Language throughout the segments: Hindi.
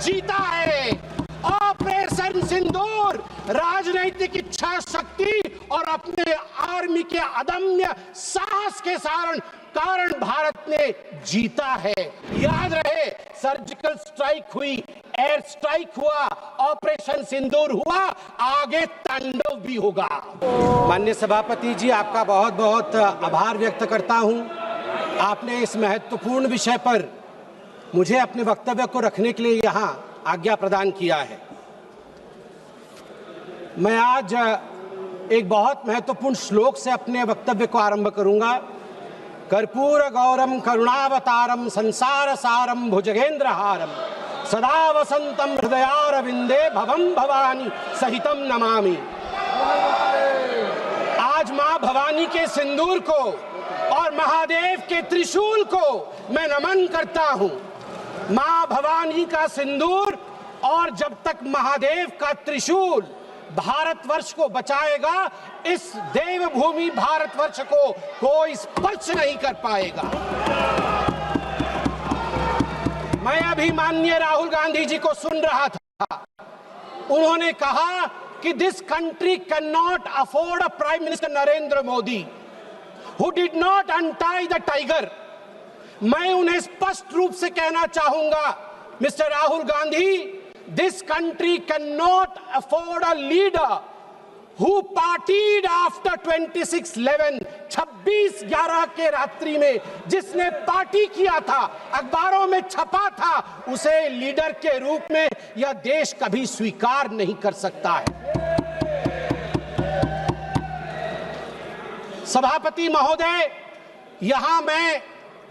जीता है। ऑपरेशन सिंदूर राजनीतिक इच्छा शक्ति और अपने आर्मी के अदम्य साहस के कारण भारत ने जीता है। याद रहे, सर्जिकल स्ट्राइक हुई, एयर स्ट्राइक हुआ, ऑपरेशन सिंदूर हुआ, आगे तांडव भी होगा। माननीय सभापति जी, आपका बहुत बहुत आभार व्यक्त करता हूं। आपने इस महत्वपूर्ण विषय पर मुझे अपने वक्तव्य को रखने के लिए यहां आज्ञा प्रदान किया है। मैं आज एक बहुत महत्वपूर्ण श्लोक से अपने वक्तव्य को आरंभ करूंगा। कर्पूर गौरम करुणावतारम संसार सारम भुजगेंद्रहारम सदा वसंतम हृदयारविंदे भवम भवानी सहितम नमामि। आज मां भवानी के सिंदूर को और महादेव के त्रिशूल को मैं नमन करता हूं। मां भवानी का सिंदूर और जब तक महादेव का त्रिशूल भारतवर्ष को बचाएगा, इस देवभूमि भारतवर्ष को कोई स्पर्श नहीं कर पाएगा। मैं अभी माननीय राहुल गांधी जी को सुन रहा था। उन्होंने कहा कि this country can not afford a prime minister Narendra Modi who did not untie the tiger. मैं उन्हें स्पष्ट रूप से कहना चाहूंगा, mister Rahul Gandhi, this country cannot afford a leader who partied after 26/11, 26/11 के रात्रि में जिसने पार्टी किया था, अखबारों में छपा था, उसे लीडर के रूप में यह देश कभी स्वीकार नहीं कर सकता है। सभापति महोदय, यहां मैं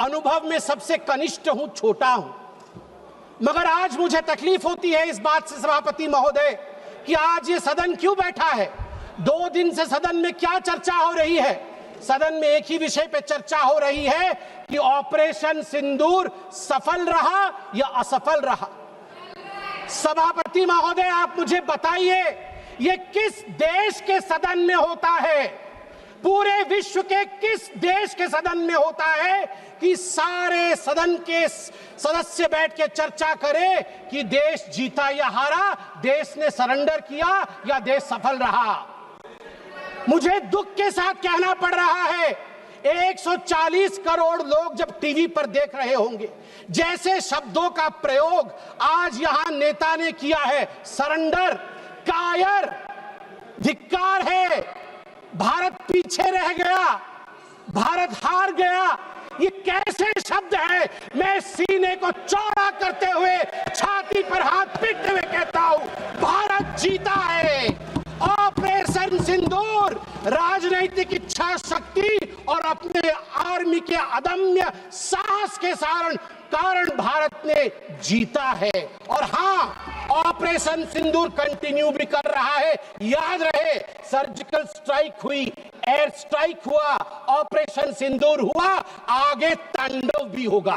अनुभव में सबसे कनिष्ठ हूं, छोटा हूं, मगर आज मुझे तकलीफ होती है इस बात से सभापति महोदय कि आज ये सदन क्यों बैठा है। 2 दिन से सदन में क्या चर्चा हो रही है? सदन में एक ही विषय पे चर्चा हो रही है कि ऑपरेशन सिंदूर सफल रहा या असफल रहा। सभापति महोदय, आप मुझे बताइए, ये किस देश के सदन में होता है? पूरे विश्व के किस देश के सदन में होता है कि सारे सदन के सदस्य बैठ के चर्चा करें कि देश जीता या हारा, देश ने सरेंडर किया या देश सफल रहा? मुझे दुख के साथ कहना पड़ रहा है, 140 करोड़ लोग जब टीवी पर देख रहे होंगे, जैसे शब्दों का प्रयोग आज यहां नेता ने किया है, सरेंडर, कायर, धिक्कार है, भारत पीछे रह गया, भारत हार गया, ये कैसे शब्द है? मैं सीने को चौड़ा करते हुए, छाती पर हाथ पीटते हुए कहता हूं, भारत जीता है। ऑपरेशन सिंदूर राजनीतिक इच्छा शक्ति और अपने आर्मी के अदम्य साहस के कारण भारत ने जीता है। और हां, ऑपरेशन सिंदूर कंटिन्यू भी कर रहा है। याद रहे, सर्जिकल स्ट्राइक हुई, एयर स्ट्राइक हुआ, ऑपरेशन सिंदूर हुआ, आगे तांडव भी होगा,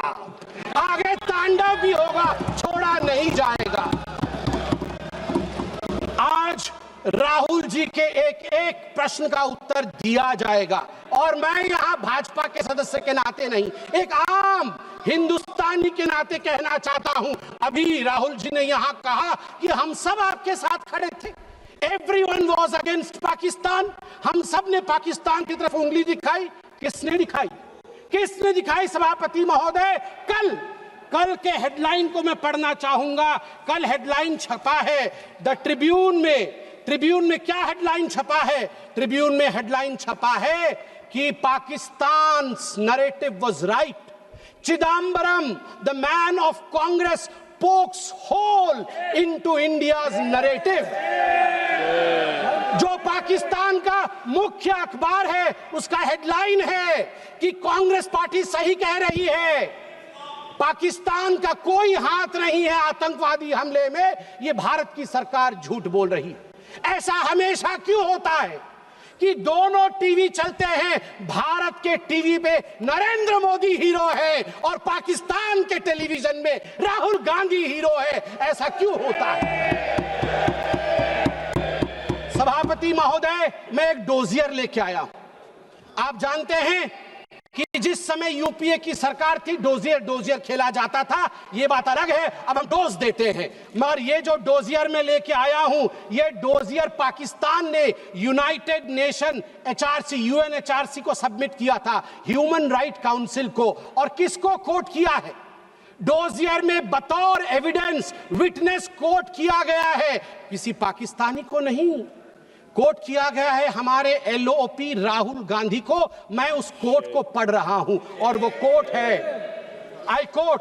आगे तांडव भी होगा, छोड़ा नहीं जाएगा। आज राहुल जी के एक एक प्रश्न का उत्तर दिया जाएगा और मैं यहां भाजपा के सदस्य के नाते नहीं, एक आम हिंदुस्तानी के नाते कहना चाहता हूं। अभी राहुल जी ने यहां कहा कि हम सब आपके साथ खड़े थे, एवरीवन वाज अगेंस्ट पाकिस्तान, हम सब ने पाकिस्तान की तरफ उंगली दिखाई। किसने दिखाई? किसने दिखाई सभापति महोदय? कल के हेडलाइन को मैं पढ़ना चाहूंगा। कल हेडलाइन छपा है द ट्रिब्यून में। ट्रिब्यून में क्या हेडलाइन छपा है? ट्रिब्यून में हेडलाइन छपा है कि Pakistan narrative was right, Chidambaram the man of Congress pokes hole into India's narrative. जो पाकिस्तान का मुख्य अखबार है, उसका हेडलाइन है कि कांग्रेस पार्टी सही कह रही है, पाकिस्तान का कोई हाथ नहीं है आतंकवादी हमले में, ये भारत की सरकार झूठ बोल रही है। ऐसा हमेशा क्यों होता है कि दोनों टीवी चलते हैं, भारत के टीवी पे नरेंद्र मोदी हीरो है और पाकिस्तान के टेलीविजन में राहुल गांधी हीरो है? ऐसा क्यों होता है? सभापति महोदय, मैं एक डोजियर लेके आया हूं। आप जानते हैं कि जिस समय यूपीए की सरकार थी डोजियर खेला जाता था, ये बात अलग है, अब हम डोज देते हैं। मगर ये जो डोजियर में लेके आया हूं, ये डोजियर पाकिस्तान ने यूनाइटेड नेशन एचआरसी, यूएनएचआरसी को सबमिट किया था, ह्यूमन राइट काउंसिल को। और किसको कोट किया है? डोजियर में बतौर एविडेंस, विटनेस कोट किया गया है, किसी पाकिस्तानी को नहीं, कोट किया गया है हमारे एलओपी राहुल गांधी को। मैं उस कोट को पढ़ रहा हूं और वो कोट है, I quote,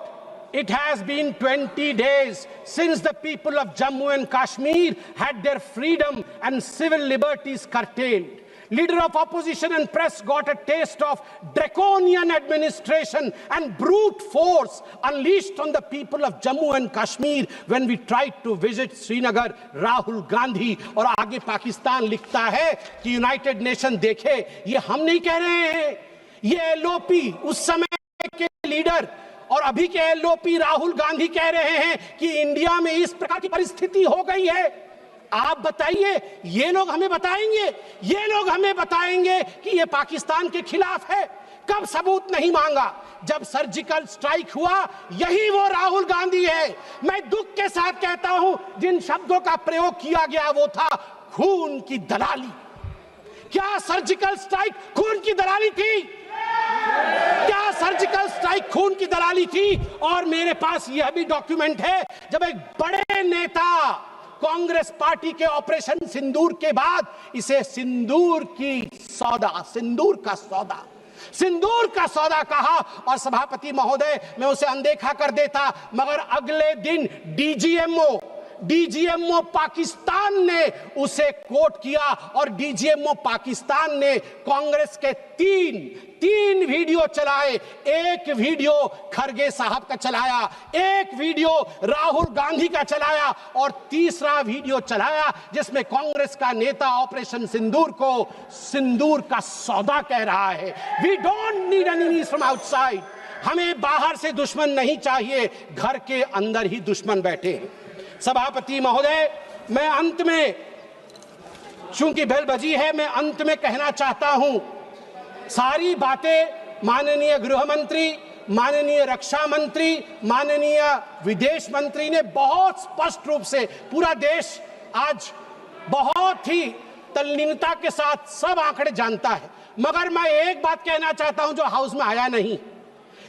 It has been 20 days since the people of Jammu and Kashmir had their freedom and civil liberties curtailed. Leader of opposition and press got a taste of draconian administration and brute force unleashed on the people of Jammu and Kashmir when we tried to visit Srinagar. Rahul Gandhi। और आगे पाकिस्तान लिखता है कि यूनाइटेड नेशन देखे, ये हम नहीं कह रहे हैं, ये एलओपी उस समय के लीडर और अभी के एलओपी राहुल गांधी कह रहे हैं कि इंडिया में इस प्रकार की परिस्थिति हो गई है। आप बताइए, ये लोग हमें बताएंगे, ये लोग हमें बताएंगे कि ये पाकिस्तान के खिलाफ है? कब सबूत नहीं मांगा? जब सर्जिकल स्ट्राइक हुआ, यही वो राहुल गांधी है। मैं दुख के साथ कहता हूं, जिन शब्दों का प्रयोग किया गया वो था खून की दलाली। क्या सर्जिकल स्ट्राइक खून की दलाली थी? क्या सर्जिकल स्ट्राइक खून की दलाली थी? और मेरे पास यह भी डॉक्यूमेंट है, जब एक बड़े नेता कांग्रेस पार्टी के ऑपरेशन सिंदूर के बाद इसे सिंदूर का सौदा कहा और सभापति महोदय मैं उसे अनदेखा कर देता, मगर अगले दिन डीजीएमओ पाकिस्तान ने उसे कोट किया और डीजीएमओ पाकिस्तान ने कांग्रेस के तीन वीडियो चलाए। एक वीडियो खरगे साहब का चलाया, एक वीडियो राहुल गांधी का चलाया और तीसरा वीडियो चलाया जिसमें कांग्रेस का नेता ऑपरेशन सिंदूर को सिंदूर का सौदा कह रहा है। We don't need enemies from outside. हमें बाहर से दुश्मन नहीं चाहिए, घर के अंदर ही दुश्मन बैठे हैं। सभापति महोदय, मैं अंत में, चूंकि बेल बजी है, मैं अंत में कहना चाहता हूं, सारी बातें माननीय गृह मंत्री, माननीय रक्षा मंत्री, माननीय विदेश मंत्री ने बहुत स्पष्ट रूप से, पूरा देश आज बहुत ही तल्लीनता के साथ सब आंकड़े जानता है, मगर मैं एक बात कहना चाहता हूं जो हाउस में आया नहीं।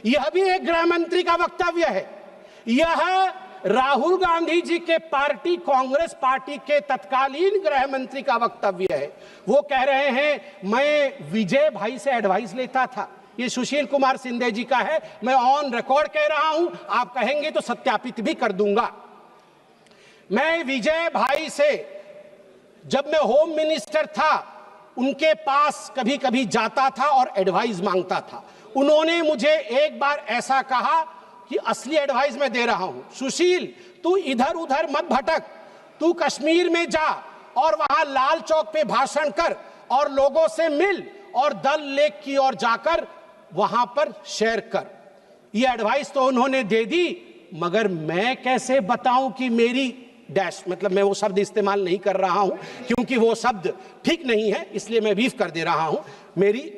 यह भी एक गृह मंत्री का वक्तव्य है, यह राहुल गांधी जी के पार्टी कांग्रेस पार्टी के तत्कालीन गृह मंत्री का वक्तव्य है। वो कह रहे हैं मैं विजय भाई से एडवाइस लेता था। ये सुशील कुमार सिंधे जी का है, मैं ऑन रिकॉर्ड कह रहा हूं, आप कहेंगे तो सत्यापित भी कर दूंगा। मैं विजय भाई से, जब मैं होम मिनिस्टर था, उनके पास कभी कभी जाता था और एडवाइस मांगता था। उन्होंने मुझे एक बार ऐसा कहा कि असली एडवाइस मैं दे रहा हूं, सुशील तू इधर उधर मत भटक, तू कश्मीर में जा और वहां लाल चौक पे भाषण कर और लोगों से मिल और दल लेक की ओर जाकर वहां पर शेयर कर। ये एडवाइस तो उन्होंने दे दी, मगर मैं कैसे बताऊं कि मेरी डैश, मतलब मैं वो शब्द इस्तेमाल नहीं कर रहा हूं क्योंकि वो शब्द ठीक नहीं है, इसलिए मैं बीफ कर दे रहा हूं, मेरी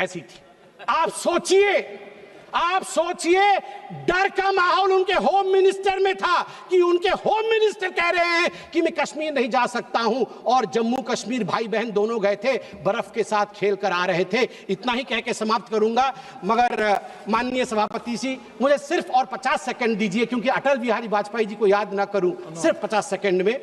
ऐसी थी। आप सोचिए डर का माहौल उनके होम मिनिस्टर में था कि उनके होम मिनिस्टर कह रहे हैं कि मैं कश्मीर नहीं जा सकता हूं, और जम्मू कश्मीर भाई बहन दोनों गए थे, बर्फ के साथ खेल कर आ रहे थे। इतना ही कह के समाप्त करूंगा, मगर माननीय सभापति जी मुझे सिर्फ और 50 सेकंड दीजिए, क्योंकि अटल बिहारी वाजपेयी जी को याद ना करूं सिर्फ 50 सेकंड में।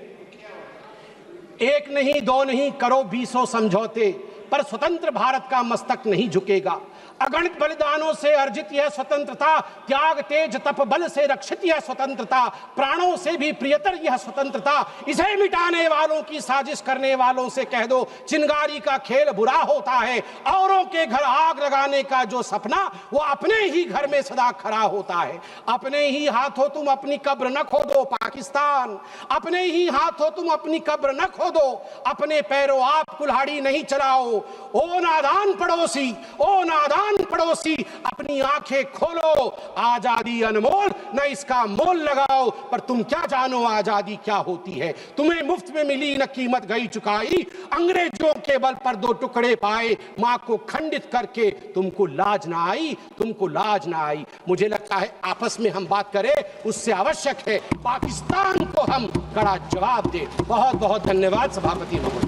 एक नहीं दो नहीं करो 20 समझौते, पर स्वतंत्र भारत का मस्तक नहीं झुकेगा। अगणित बलिदानों से अर्जित यह स्वतंत्रता, त्याग तेज तप बल से रक्षित यह स्वतंत्रता, प्राणों से भी प्रियतर यह स्वतंत्रता। इसे मिटाने वालों की साजिश करने वालों से कह दो, चिंगारी का खेल बुरा होता है। औरों के घर आग लगाने का जो सपना, वो अपने ही घर में सदा खड़ा होता है। अपने ही हाथों तुम अपनी कब्र न खोदो पाकिस्तान, अपने ही हाथों तुम अपनी कब्र न खोदो, अपने पैरों आप कुल्हाड़ी नहीं चलाओ। ओ नादान पड़ोसी, ओ नादान जवान पड़ोसी अपनी आंखें खोलो, आजादी अनमोल, न इसका मोल लगाओ। पर तुम क्या जानो आजादी क्या होती है, तुम्हें मुफ्त में मिली न कीमत गई चुकाई। अंग्रेजों के बल पर 2 टुकड़े पाए, मां को खंडित करके तुमको लाज ना आई, तुमको लाज ना आई। मुझे लगता है आपस में हम बात करें, उससे आवश्यक है पाकिस्तान को हम कड़ा जवाब दें। बहुत बहुत धन्यवाद सभापति महोदय।